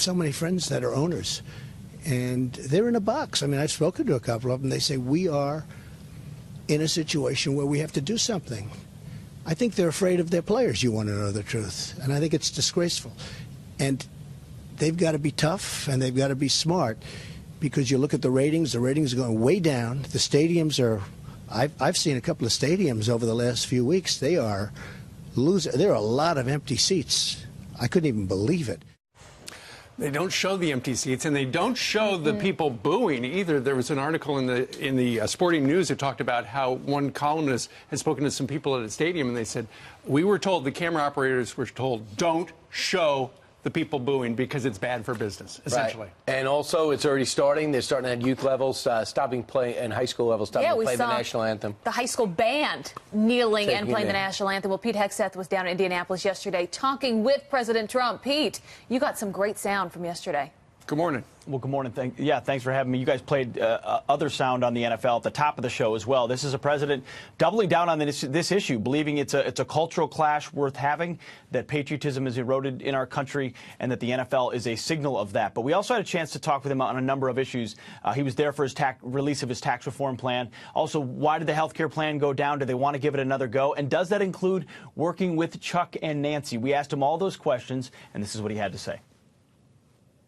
so many friends that are owners, and they're in a box. I mean, I've spoken to a couple of them. They say, we are in a situation where we have to do something. I think they're afraid of their players, you want to know the truth. And I think it's disgraceful. And they've got to be tough, and they've got to be smart, because you look at the ratings are going way down. The stadiums are, I've seen a couple of stadiums over the last few weeks. They are losing. There are a lot of empty seats. I couldn't even believe it. They don't show the empty seats, and they don't show the people booing either. There was an article in the Sporting News that talked about how one columnist had spoken to some people at a stadium, and they said, we were told, the camera operators were told, don't show the people booing because it's bad for business, essentially. Right. And also, it's already starting. They're starting at youth levels, stopping play, and high school levels, stopping to play the national anthem. The high school band kneeling and playing the national anthem. Well, Pete Hegseth was down in Indianapolis yesterday talking with President Trump. Pete, you got some great sound from yesterday. Good morning. Well, good morning. Thanks for having me. You guys played other sound on the NFL at the top of the show as well. This is a president doubling down on this issue, believing it's a cultural clash worth having, that patriotism is eroded in our country, and that the NFL is a signal of that. But we also had a chance to talk with him on a number of issues. He was there for his release of his tax reform plan. Also, why did the health care plan go down? Do they want to give it another go? And does that include working with Chuck and Nancy? We asked him all those questions, and this is what he had to say.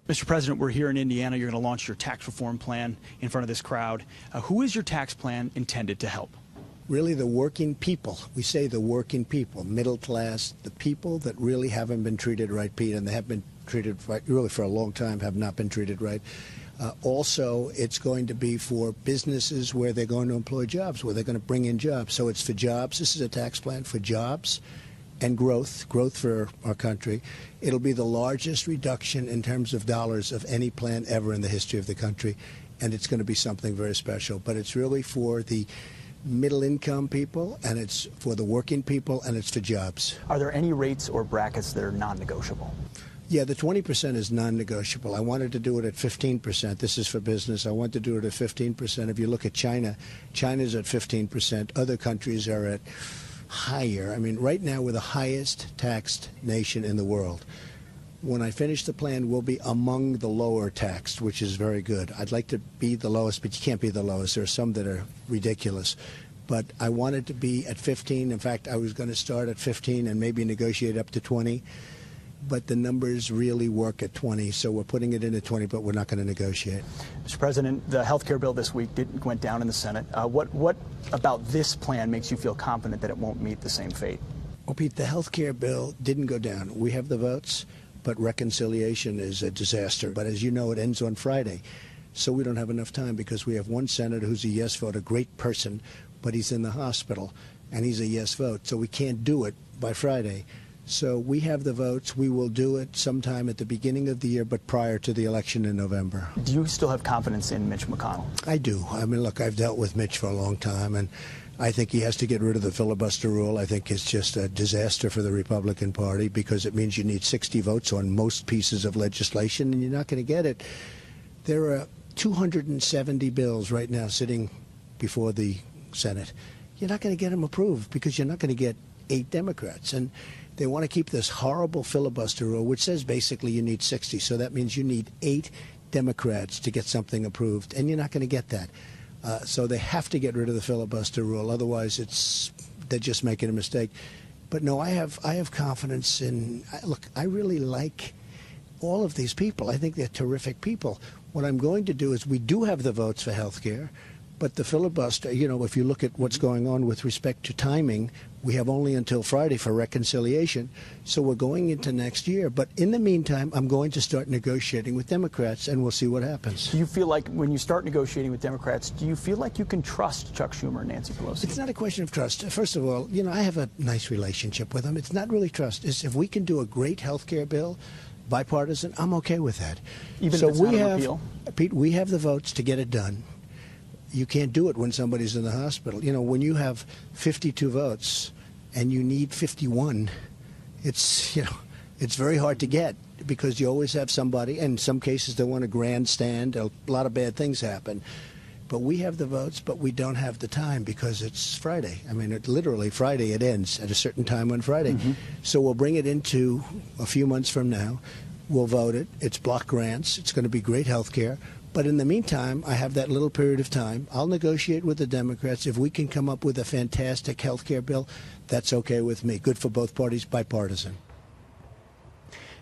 Mr. President, we're here in Indiana. You're going to launch your tax reform plan in front of this crowd. Who is your tax plan intended to help? Really, the working people. We say the working people, middle class, the people that really haven't been treated right, Pete, and they have been treated right, really for a long time, have not been treated right. Also, it's going to be for businesses where they're going to employ jobs, where they're going to bring in jobs. So it's for jobs. This is a tax plan for jobs and growth for our country. It'll be the largest reduction in terms of dollars of any plan ever in the history of the country, and it's going to be something very special. But it's really for the middle-income people, and it's for the working people, and it's for jobs. Are there any rates or brackets that are non-negotiable? Yeah, the 20% is non-negotiable. I wanted to do it at 15%. This is for business. I want to do it at 15%. If you look at China, China's at 15%. Other countries are at higher. I mean, right now we're the highest taxed nation in the world. When I finish the plan, we'll be among the lower taxed, which is very good. I'd like to be the lowest, but you can't be the lowest. There are some that are ridiculous. But I wanted to be at 15. In fact, I was going to start at 15 and maybe negotiate up to 20. But the numbers really work at 20, so we're putting it in at 20, but we're not going to negotiate. Mr. President, the health care bill this week went down in the Senate. What about this plan makes you feel confident that it won't meet the same fate? Well, Pete, the health care bill didn't go down. We have the votes, but reconciliation is a disaster. But as you know, it ends on Friday, so we don't have enough time because we have one senator who's a yes vote, a great person, but he's in the hospital, and he's a yes vote, so we can't do it by Friday. So we have the votes. We will do it sometime at the beginning of the year, but prior to the election in November. Do you still have confidence in Mitch McConnell? I do. I mean, look, I've dealt with Mitch for a long time, and I think he has to get rid of the filibuster rule. I think it's just a disaster for the Republican Party because it means you need 60 votes on most pieces of legislation, and you're not going to get it. There are 270 bills right now sitting before the Senate. You're not going to get them approved because you're not going to get 8 Democrats. And they want to keep this horrible filibuster rule, which says basically you need 60. So that means you need 8 Democrats to get something approved, and you're not going to get that. So they have to get rid of the filibuster rule. Otherwise, they're just making a mistake. But no, I have confidence in. Look, I really like all of these people. I think they're terrific people. What I'm going to do is we do have the votes for health care. But the filibuster, you know, if you look at what's going on with respect to timing, we have only until Friday for reconciliation. So we're going into next year. But in the meantime, I'm going to start negotiating with Democrats, and we'll see what happens. Do you feel like when you start negotiating with Democrats, do you feel like you can trust Chuck Schumer and Nancy Pelosi? It's not a question of trust. First of all, you know, I have a nice relationship with them. It's not really trust. It's if we can do a great health care bill, bipartisan, I'm okay with that. Even so if it's not a repeal? Pete, we have the votes to get it done. You can't do it when somebody's in the hospital. You know, when you have 52 votes and you need 51, it's very hard to get because you always have somebody, and in some cases they want a grandstand. A lot of bad things happen. But we have the votes, but we don't have the time because it's Friday. I mean, literally Friday, it ends at a certain time on Friday. Mm-hmm. So we'll bring it into a few months from now. we'll vote it. It's block grants. It's going to be great health care. But in the meantime, I have that little period of time. I'll negotiate with the Democrats. If we can come up with a fantastic health care bill, that's okay with me. Good for both parties, bipartisan.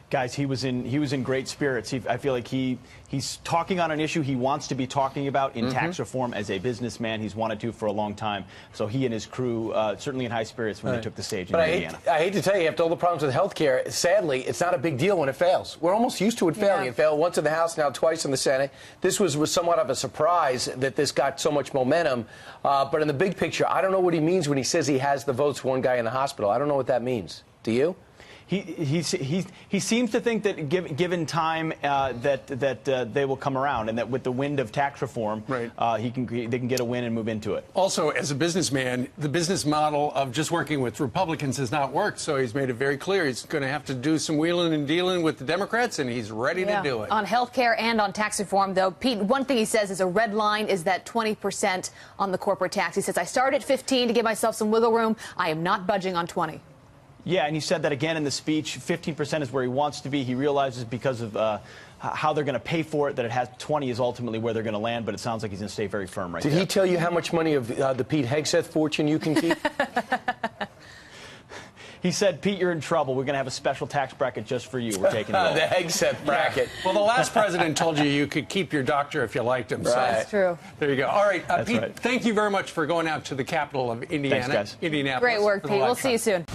Guys, he was in great spirits. I feel like he's talking on an issue he wants to be talking about in tax reform as a businessman. He's wanted to for a long time. So he and his crew certainly in high spirits when they took the stage in Indiana. I hate to tell you, after all the problems with health care, sadly, it's not a big deal when it fails. We're almost used to it failing. It failed once in the House, now twice in the Senate. This was somewhat of a surprise that this got so much momentum. But in the big picture, I don't know what he means when he says he has the votes for one guy in the hospital. I don't know what that means. Do you? He seems to think that given time that they will come around, and that with the wind of tax reform, they can get a win and move into it. Also, as a businessman, the business model of just working with Republicans has not worked. So he's made it very clear he's going to have to do some wheeling and dealing with the Democrats, and he's ready to do it. On health care and on tax reform, though, Pete, one thing he says is a red line is that 20% on the corporate tax. He says, I start at 15 to give myself some wiggle room. I am not budging on 20. Yeah, and he said that again in the speech. 15% is where he wants to be. He realizes because of how they're going to pay for it that it has 20 is ultimately where they're going to land, but it sounds like he's going to stay very firm right there. Did he tell you how much money of the Pete Hegseth fortune you can keep? He said, Pete, you're in trouble. We're going to have a special tax bracket just for you. We're taking it all. The Hegseth bracket. Yeah. Well, the last president told you could keep your doctor if you liked him. So That's true. There you go. All right, Pete, thank you very much for going out to the capital of Indiana. Thanks, guys. Indianapolis. Great work, Pete. We'll see you soon.